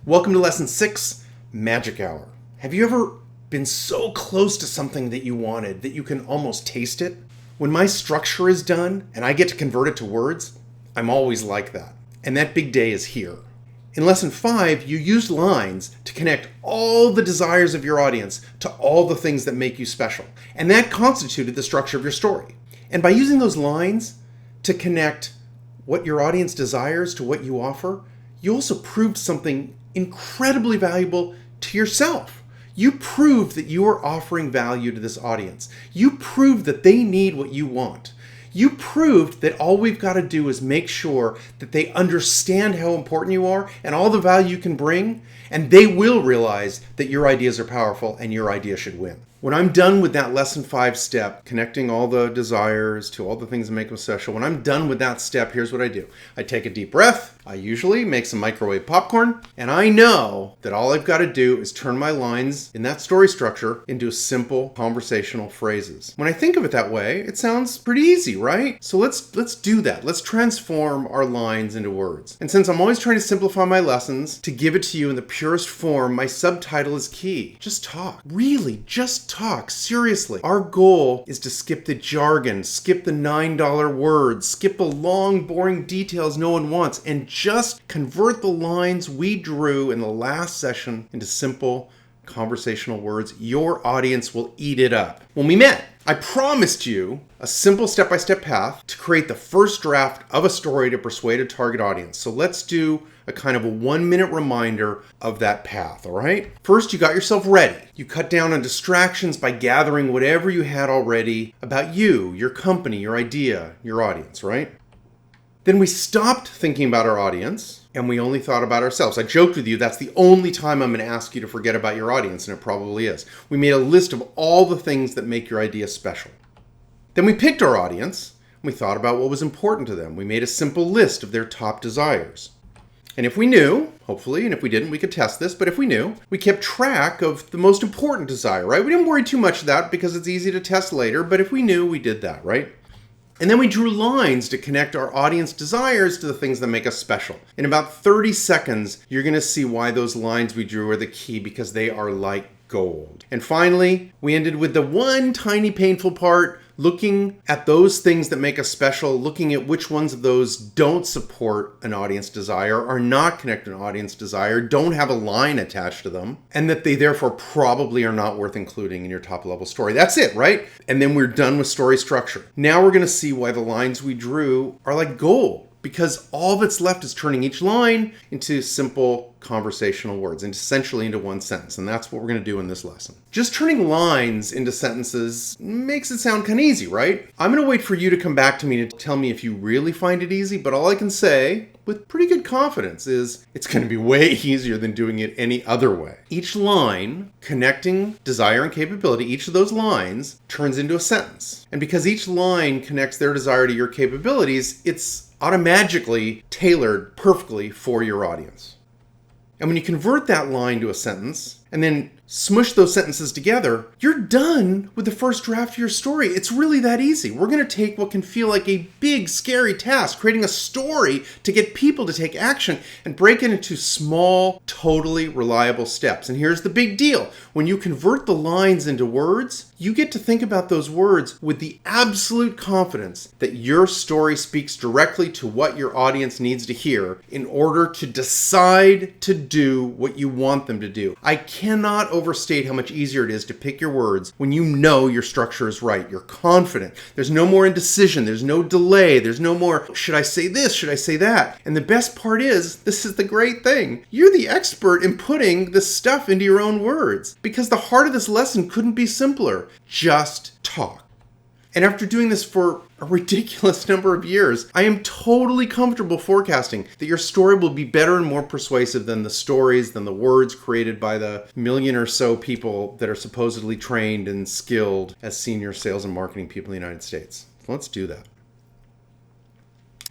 Welcome to Lesson 6, Magic Hour. Have you ever been so close to something that you wanted that you can almost taste it? When my structure is done and I get to convert it to words, I'm always like that. And that big day is here. In Lesson 5, you used lines to connect all the desires of your audience to all the things that make you special. And that constituted the structure of your story. And by using those lines to connect what your audience desires to what you offer, you also proved something incredibly valuable to yourself. You proved that you are offering value to this audience. You proved that they need what you want. You proved that all we've got to do is make sure that they understand how important you are and all the value you can bring, and they will realize that your ideas are powerful and your idea should win. When I'm done with that Lesson 5 step, connecting all the desires to all the things that make them special, when I'm done with that step, here's what I do. I take a deep breath. I usually make some microwave popcorn, and I know that all I've got to do is turn my lines in that story structure into simple conversational phrases. When I think of it that way, it sounds pretty easy, right? So let's do that. Let's transform our lines into words. And since I'm always trying to simplify my lessons to give it to you in the purest form, my subtitle is key. Just talk. Really, just talk. Seriously. Our goal is to skip the jargon, skip the $9 words, skip the long, boring details no one wants, and just convert the lines we drew in the last session into simple conversational words. Your audience will eat it up. When we met, I promised you a simple step-by-step path to create the first draft of a story to persuade a target audience. So let's do a kind of a 1-minute reminder of that path, all right? First, you got yourself ready. You cut down on distractions by gathering whatever you had already about you, your company, your idea, your audience, right? Then we stopped thinking about our audience and we only thought about ourselves. I joked with you, that's the only time I'm going to ask you to forget about your audience, and it probably is. We made a list of all the things that make your idea special. Then we picked our audience and we thought about what was important to them. We made a simple list of their top desires. And if we knew, hopefully, and if we didn't, we could test this, but if we knew, we kept track of the most important desire, right? We didn't worry too much of that because it's easy to test later, but if we knew, we did that, right? And then we drew lines to connect our audience desires to the things that make us special. In about 30 seconds, you're going to see why those lines we drew are the key, because they are like gold. And finally, we ended with the one tiny painful part, looking at those things that make us special, looking at which ones of those don't support an audience desire, are not connected to an audience desire, don't have a line attached to them, and that they therefore probably are not worth including in your top level story. That's it, right? And then we're done with story structure. Now we're going to see why the lines we drew are like gold, because all that's left is turning each line into simple conversational words, and essentially into one sentence. And that's what we're going to do in this lesson. Just turning lines into sentences makes it sound kind of easy, right? I'm going to wait for you to come back to me to tell me if you really find it easy, but all I can say with pretty good confidence is it's going to be way easier than doing it any other way. Each line connecting desire and capability, each of those lines turns into a sentence. And because each line connects their desire to your capabilities, it's automatically tailored perfectly for your audience. And when you convert that line to a sentence and then smush those sentences together, you're done with the first draft of your story. It's really that easy. We're going to take what can feel like a big, scary task, creating a story to get people to take action, and break it into small, totally reliable steps. And here's the big deal. When you convert the lines into words, you get to think about those words with the absolute confidence that your story speaks directly to what your audience needs to hear in order to decide to do what you want them to do. I cannot overstate how much easier it is to pick your words when you know your structure is right. You're confident. There's no more indecision. There's no delay. There's no more, should I say this? Should I say that? And the best part is, this is the great thing. You're the expert in putting this stuff into your own words, because the heart of this lesson couldn't be simpler. Just talk. And after doing this for a ridiculous number of years, I am totally comfortable forecasting that your story will be better and more persuasive than the words created by the million or so people that are supposedly trained and skilled as senior sales and marketing people in the United States. So let's do that.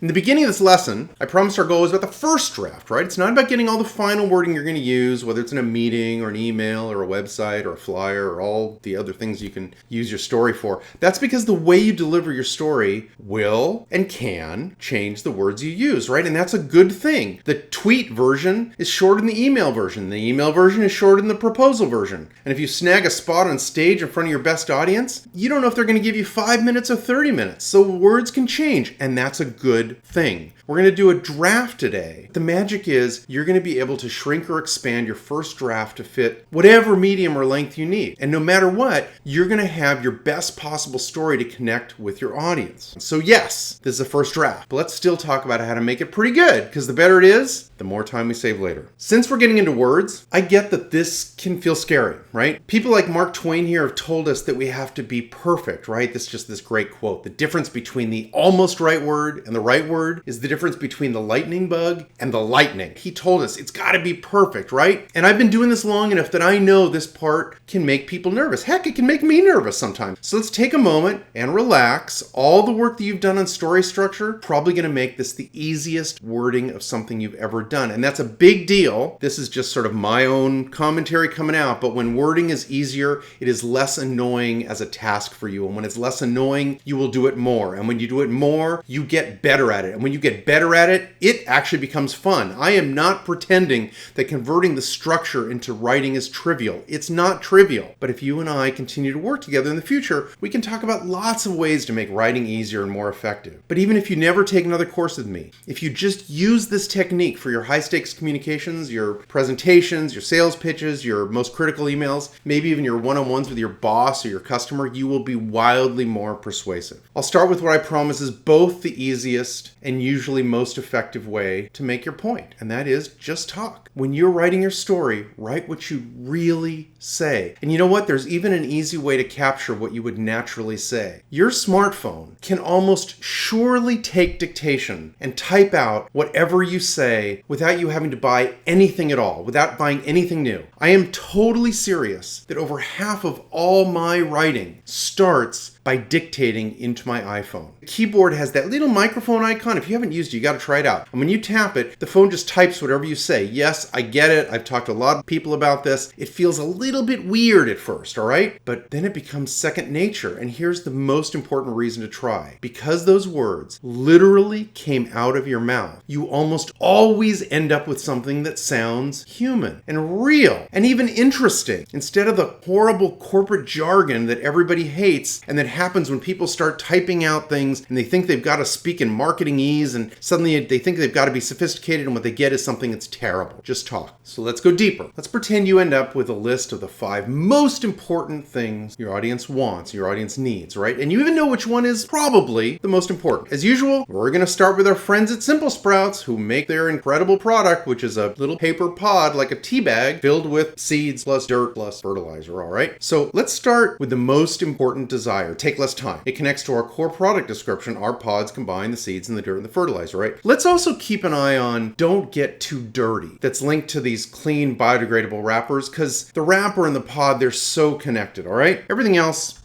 In the beginning of this lesson, I promised our goal was about the first draft, right? It's not about getting all the final wording you're going to use, whether it's in a meeting or an email or a website or a flyer or all the other things you can use your story for. That's because the way you deliver your story will and can change the words you use, right? And that's a good thing. The tweet version is shorter than the email version. The email version is shorter than the proposal version. And if you snag a spot on stage in front of your best audience, you don't know if they're going to give you 5 minutes or 30 minutes. So words can change, and that's a good thing. We're going to do a draft today. The magic is you're going to be able to shrink or expand your first draft to fit whatever medium or length you need. And no matter what, you're going to have your best possible story to connect with your audience. So yes, this is the first draft, but let's still talk about how to make it pretty good, because the better it is, the more time we save later. Since we're getting into words, I get that this can feel scary, right? People like Mark Twain here have told us that we have to be perfect, right? This is just this great quote. The difference between the almost right word and the right word is the difference between the lightning bug and the lightning. He told us it's got to be perfect, right? And I've been doing this long enough that I know this part can make people nervous. Heck, it can make me nervous sometimes. So let's take a moment and relax. All the work that you've done on story structure, probably going to make this the easiest wording of something you've ever done. And that's a big deal. This is just sort of my own commentary coming out, but when wording is easier, it is less annoying as a task for you. And when it's less annoying, you will do it more. And when you do it more, you get better at it. And when you get better at it, it actually becomes fun. I am not pretending that converting the structure into writing is trivial. It's not trivial. But if you and I continue to work together in the future, we can talk about lots of ways to make writing easier and more effective. But even if you never take another course with me, if you just use this technique for your high-stakes communications, your presentations, your sales pitches, your most critical emails, maybe even your one-on-ones with your boss or your customer, you will be wildly more persuasive. I'll start with what I promise is both the easiest and usually most effective way to make your point, and that is just talk. When you're writing your story, write what you really say. And you know what? There's even an easy way to capture what you would naturally say. Your smartphone can almost surely take dictation and type out whatever you say without you having to buy anything at all, without buying anything new. I am totally serious that over half of all my writing starts by dictating into my iPhone. The keyboard has that little microphone icon. If you haven't used it, you got to try it out. And when you tap it, the phone just types whatever you say. Yes, I get it. I've talked to a lot of people about this. It feels a little bit weird at first, all right? But then it becomes second nature. And here's the most important reason to try. Because those words literally came out of your mouth, you almost always end up with something that sounds human and real and even interesting, instead of the horrible corporate jargon that everybody hates and that happens when people start typing out things and they think they've got to speak in marketingese and suddenly they think they've got to be sophisticated and what they get is something that's terrible. Just talk. So let's go deeper. Let's pretend you end up with a list of the 5 most important things your audience wants, your audience needs, right? And you even know which one is probably the most important. As usual, we're going to start with our friends at Simple Sprouts who make their incredible product, which is a little paper pod like a tea bag filled with seeds plus dirt plus fertilizer, all right? So let's start with the most important desire. Take less time. It connects to our core product description. Our pods combine the seeds and the dirt and the fertilizer, right? Let's also keep an eye on don't get too dirty. That's linked to these clean biodegradable wrappers because the wrapper and the pod, they're so connected, all right? Everything else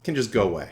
can just go away.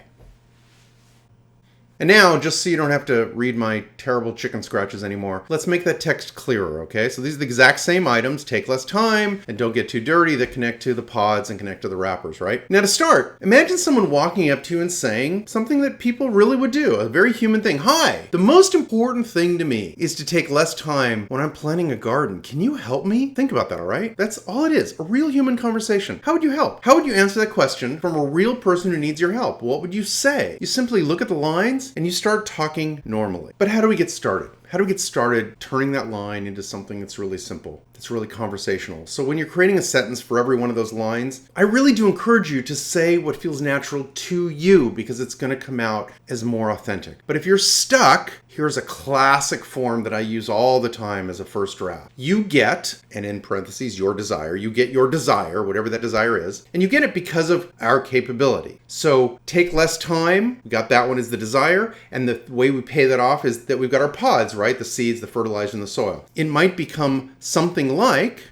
And now, just so you don't have to read my terrible chicken scratches anymore, let's make that text clearer, okay? So these are the exact same items, take less time, and don't get too dirty, that connect to the pods and connect to the wrappers, right? Now to start, imagine someone walking up to you and saying something that people really would do, a very human thing. Hi, the most important thing to me is to take less time when I'm planting a garden. Can you help me? Think about that, all right? That's all it is, a real human conversation. How would you help? How would you answer that question from a real person who needs your help? What would you say? You simply look at the lines and you start talking normally. But how do we get started? How do we get started turning that line into something that's really simple, that's really conversational? So when you're creating a sentence for every one of those lines, I really do encourage you to say what feels natural to you because it's going to come out as more authentic. But if you're stuck, here's a classic form that I use all the time as a first draft. You get, and in parentheses, your desire, you get your desire, whatever that desire is, and you get it because of our capability. So take less time, we got that one as the desire, and the way we pay that off is that we've got our pods, right? The seeds, the fertilizer, and the soil. It might become something like,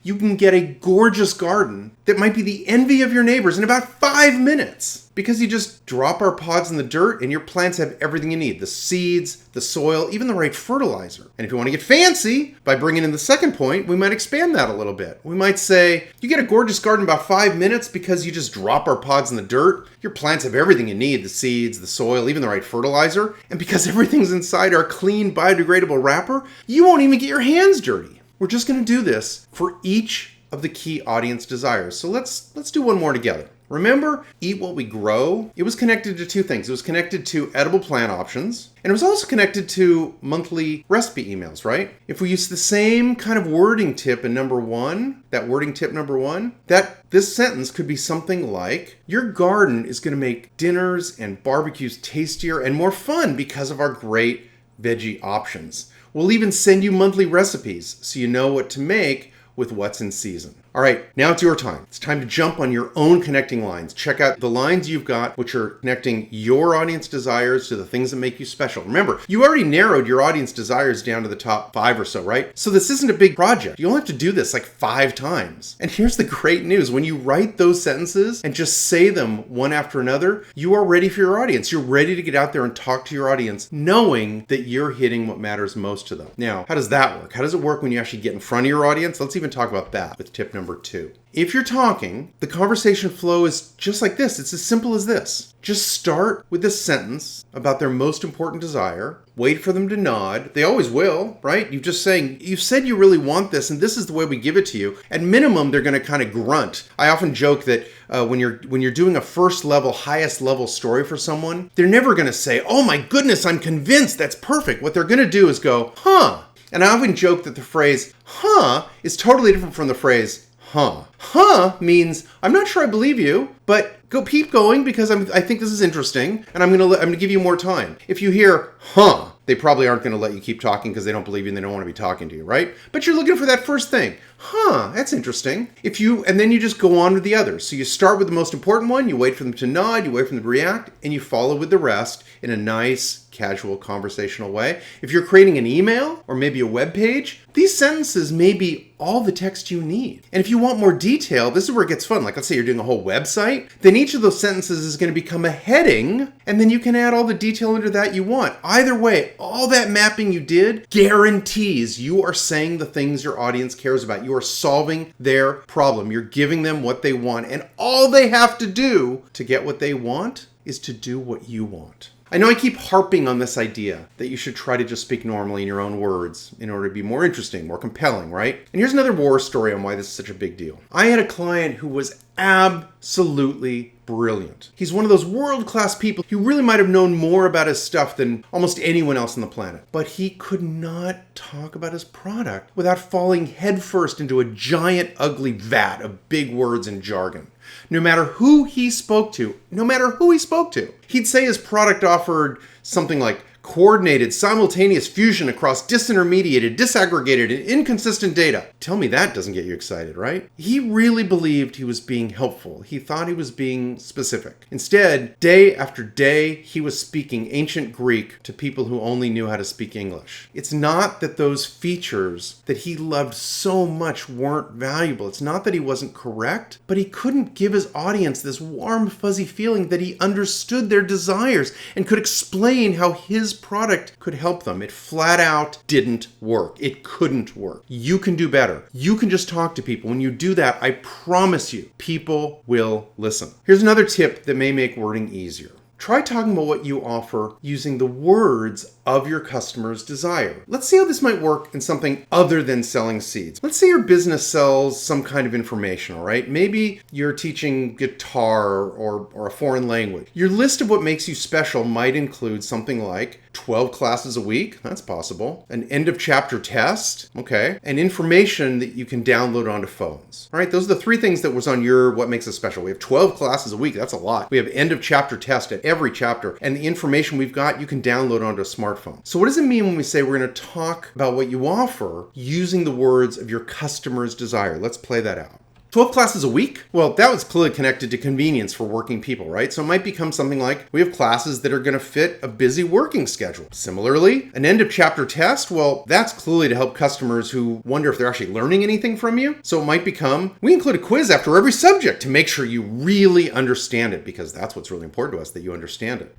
you can get a gorgeous garden that might be the envy of your neighbors in about 5 minutes. Because you just drop our pods in the dirt and your plants have everything you need. The seeds, the soil, even the right fertilizer. And if you want to get fancy, by bringing in the second point, we might expand that a little bit. We might say, you get a gorgeous garden in about 5 minutes because you just drop our pods in the dirt. Your plants have everything you need, the seeds, the soil, even the right fertilizer. And because everything's inside our clean, biodegradable wrapper, you won't even get your hands dirty. We're just going to do this for each of the key audience desires. So let's do one more together. Remember, Eat What We Grow? It was connected to two things. It was connected to edible plant options, and it was also connected to monthly recipe emails, right? If we use the same kind of wording tip in number one, this sentence could be something like, your garden is going to make dinners and barbecues tastier and more fun because of our great veggie options. We'll even send you monthly recipes so you know what to make with what's in season. All right, now it's your time. It's time to jump on your own connecting lines. Check out the lines you've got, which are connecting your audience desires to the things that make you special. Remember, you already narrowed your audience desires down to the top 5 or so, right? So this isn't a big project. You only have to do this like 5 times. And here's the great news. When you write those sentences and just say them one after another, you are ready for your audience. You're ready to get out there and talk to your audience, knowing that you're hitting what matters most to them. Now, how does that work? How does it work when you actually get in front of your audience? Let's even talk about that with tip number 2. If you're talking, the conversation flow is just like this. It's as simple as this. Just start with this sentence about their most important desire. Wait for them to nod. They always will, right? You've said you really want this, and this is the way we give it to you. At minimum, they're going to kind of grunt. I often joke that when you're doing a first level, highest level story for someone, they're never going to say, "Oh my goodness, I'm convinced, that's perfect." What they're going to do is go, "Huh." And I often joke that the phrase, "huh," is totally different from the phrase, "huh." Huh means, I'm not sure I believe you, but keep going because I think this is interesting, and I'm gonna give you more time. If you hear, "huh," they probably aren't gonna let you keep talking because they don't believe you and they don't want to be talking to you, right? But you're looking for that first thing. "Huh, that's interesting." And then you just go on with the others. So you start with the most important one, you wait for them to nod, you wait for them to react, and you follow with the rest in a nice, casual, conversational way. If you're creating an email or maybe a web page, these sentences may be all the text you need. And if you want more detail, this is where it gets fun. Like, let's say you're doing a whole website, then each of those sentences is going to become a heading, and then you can add all the detail into that you want. Either way, all that mapping you did guarantees you are saying the things your audience cares about. You are solving their problem. You're giving them what they want, and all they have to do to get what they want is to do what you want. I know I keep harping on this idea that you should try to just speak normally in your own words in order to be more interesting, more compelling, right? And here's another war story on why this is such a big deal. I had a client who was absolutely brilliant. He's one of those world-class people who really might have known more about his stuff than almost anyone else on the planet. But he could not talk about his product without falling headfirst into a giant, ugly vat of big words and jargon. No matter who he spoke to, he'd say his product offered something like coordinated, simultaneous fusion across disintermediated, disaggregated, and inconsistent data. Tell me that doesn't get you excited, right? He really believed he was being helpful. He thought he was being specific. Instead, day after day, he was speaking ancient Greek to people who only knew how to speak English. It's not that those features that he loved so much weren't valuable. It's not that he wasn't correct, but he couldn't give his audience this warm, fuzzy feeling that he understood their desires and could explain how his product could help them. It flat out didn't work. It couldn't work. You can do better. You can just talk to people. When you do that, I promise you, people will listen. Here's another tip that may make wording easier. Try talking about what you offer using the words of your customer's desire. Let's see how this might work in something other than selling seeds. Let's say your business sells some kind of information, all right? Maybe you're teaching guitar or a foreign language. Your list of what makes you special might include something like 12 classes a week, that's possible, an end of chapter test, okay, and information that you can download onto phones. All right, those are the 3 things that was on your what makes us special. We have 12 classes a week, that's a lot. We have end of chapter test at every chapter, and the information we've got you can download onto a smartphone. So what does it mean when we say we're going to talk about what you offer using the words of your customer's desire? Let's play that out. 12 classes a week? Well, that was clearly connected to convenience for working people, right? So it might become something like, we have classes that are going to fit a busy working schedule. Similarly, an end of chapter test, well, that's clearly to help customers who wonder if they're actually learning anything from you. So it might become, we include a quiz after every subject to make sure you really understand it, because that's what's really important to us, that you understand it.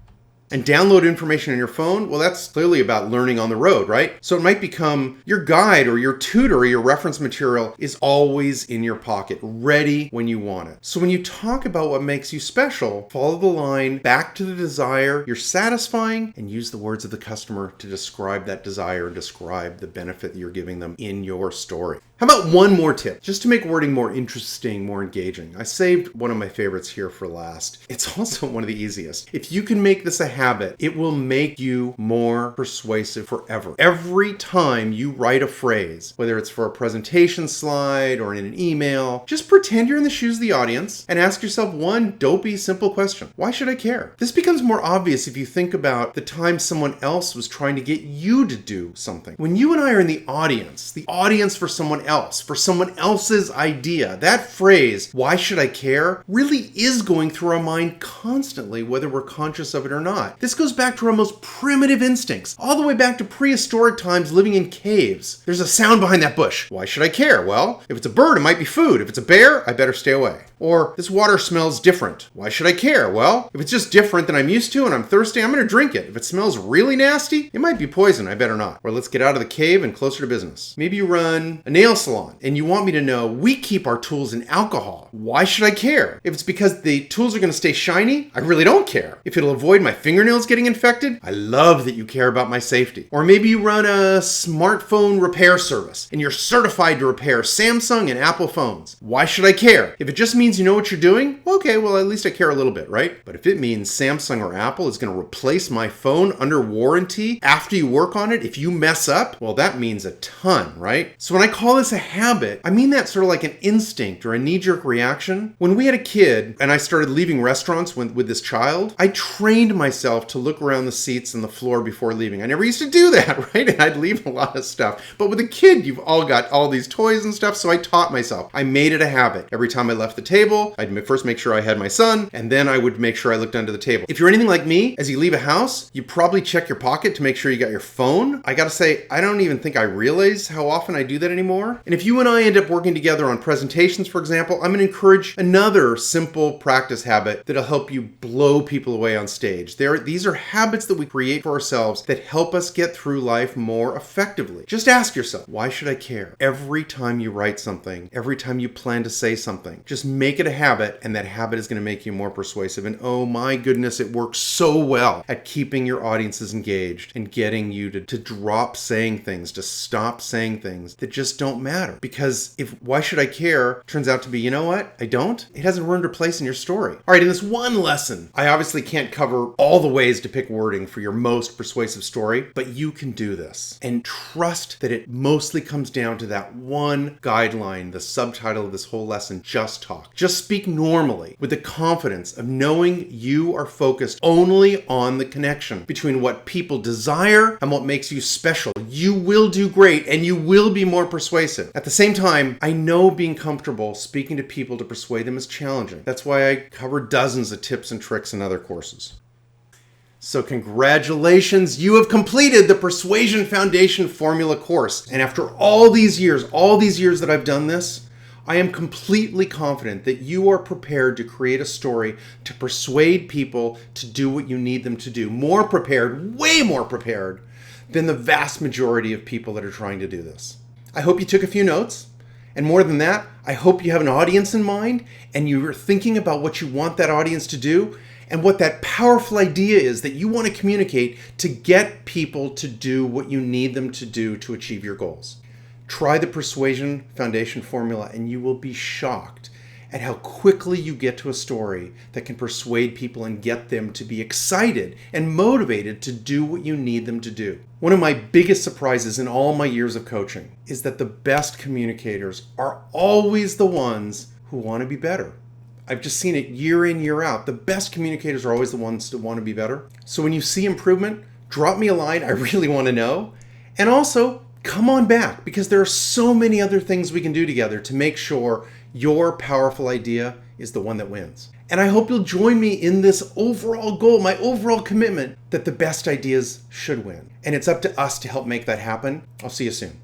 And download information on your phone, well, that's clearly about learning on the road, right? So it might become your guide or your tutor or your reference material is always in your pocket, ready when you want it. So when you talk about what makes you special, follow the line back to the desire you're satisfying and use the words of the customer to describe that desire and describe the benefit that you're giving them in your story. How about one more tip, just to make wording more interesting, more engaging? I saved one of my favorites here for last. It's also one of the easiest. If you can make this a habit, it will make you more persuasive forever. Every time you write a phrase, whether it's for a presentation slide or in an email, just pretend you're in the shoes of the audience and ask yourself one dopey, simple question. Why should I care? This becomes more obvious if you think about the time someone else was trying to get you to do something. When you and I are in the audience for someone else, for someone else's idea, that phrase, why should I care, really is going through our mind constantly, whether we're conscious of it or not. This goes back to our most primitive instincts, all the way back to prehistoric times living in caves. There's a sound behind that bush. Why should I care? Well, if it's a bird, it might be food. If it's a bear, I better stay away. Or this water smells different. Why should I care? Well, if it's just different than I'm used to and I'm thirsty, I'm going to drink it. If it smells really nasty, it might be poison. I better not. Or let's get out of the cave and closer to business. Maybe you run a nail salon and you want me to know we keep our tools in alcohol. Why should I care? If it's because the tools are going to stay shiny, I really don't care. If it'll avoid my fingernails getting infected, I love that you care about my safety. Or maybe you run a smartphone repair service and you're certified to repair Samsung and Apple phones. Why should I care? If it just means you know what you're doing, okay, well, at least I care a little bit, right? But if it means Samsung or Apple is going to replace my phone under warranty after you work on it, if you mess up, well, that means a ton, right? So when I call this a habit, I mean that sort of like an instinct or a knee-jerk reaction. When we had a kid and I started leaving restaurants with this child, I trained myself to look around the seats and the floor before leaving. I never used to do that, right? And I'd leave a lot of stuff. But with a kid, you've all got all these toys and stuff, so I taught myself. I made it a habit. Every time I left the table, I'd first make sure I had my son, and then I would make sure I looked under the table. If you're anything like me, as you leave a house, you probably check your pocket to make sure you got your phone. I gotta say, I don't even think I realize how often I do that anymore. And if you and I end up working together on presentations, for example, I'm gonna encourage another simple practice habit that'll help you blow people away on stage. These are habits that we create for ourselves that help us get through life more effectively. Just ask yourself, why should I care? Every time you write something, every time you plan to say something, just make it a habit, and that habit is going to make you more persuasive. And oh my goodness, it works so well at keeping your audiences engaged and getting you to drop saying things, to stop saying things that just don't matter. Because if why should I care turns out to be, you know what, I don't, it hasn't earned a place in your story. All right, in this one lesson, I obviously can't cover all the ways to pick wording for your most persuasive story, but you can do this. And trust that it mostly comes down to that one guideline, the subtitle of this whole lesson, just talk. Just speak normally with the confidence of knowing you are focused only on the connection between what people desire and what makes you special. You will do great and you will be more persuasive. At the same time, I know being comfortable speaking to people to persuade them is challenging. That's why I cover dozens of tips and tricks in other courses. So congratulations, you have completed the Persuasion Foundation Formula course. And after all these years that I've done this, I am completely confident that you are prepared to create a story to persuade people to do what you need them to do. More prepared, way more prepared than the vast majority of people that are trying to do this. I hope you took a few notes. And more than that, I hope you have an audience in mind and you are thinking about what you want that audience to do and what that powerful idea is that you want to communicate to get people to do what you need them to do to achieve your goals. Try the Persuasion Foundation formula and you will be shocked at how quickly you get to a story that can persuade people and get them to be excited and motivated to do what you need them to do. One of my biggest surprises in all my years of coaching is that the best communicators are always the ones who want to be better. I've just seen it year in, year out. The best communicators are always the ones that want to be better. So when you see improvement, drop me a line. I really want to know. And also, come on back, because there are so many other things we can do together to make sure your powerful idea is the one that wins. And I hope you'll join me in this overall goal, my overall commitment that the best ideas should win. And it's up to us to help make that happen. I'll see you soon.